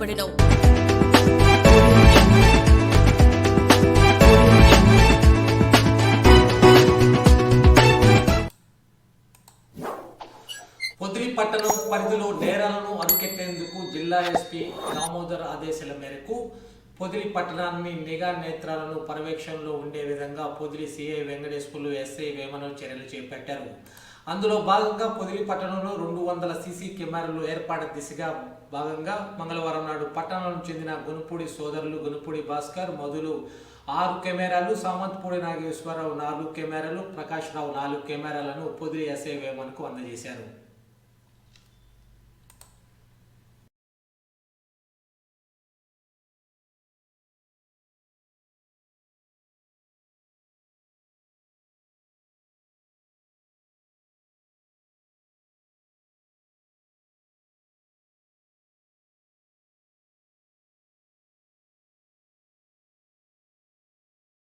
పడెను. పొదిలి పట్టణం పరిధిలో నేరాలను అరికట్టేందుకు జిల్లా ఎస్పీ దామోదర్ ఆదేశాల మేరకు పొదిలి పట్టణాన్ని నిఘా నేత్రాలను పర్యవేక్షణలో ఉండే విధంగా పొదిలి సిఐ వెంకటేశ్వర్లు ఎస్ఐ వేమన చర్యలు చేపట్టారు. అందులో భాగంగా పొదిలి పట్టణంలో 200 సీసీ కెమెరాలు ఏర్పాటు దిశగా భాగంగా మంగళవారం నాడు పట్టణానికి చెందిన గునుపూడి సోదరులు గునుపూడి భాస్కర్ మొదలు 6 కెమెరాలు, సామంతపూడి నాగేశ్వరరావు 4 కెమెరాలు, ప్రకాష్ రావు 4 కెమెరాలను పొదిలి ఎస్ఐ వేమనకు అందజేశారు.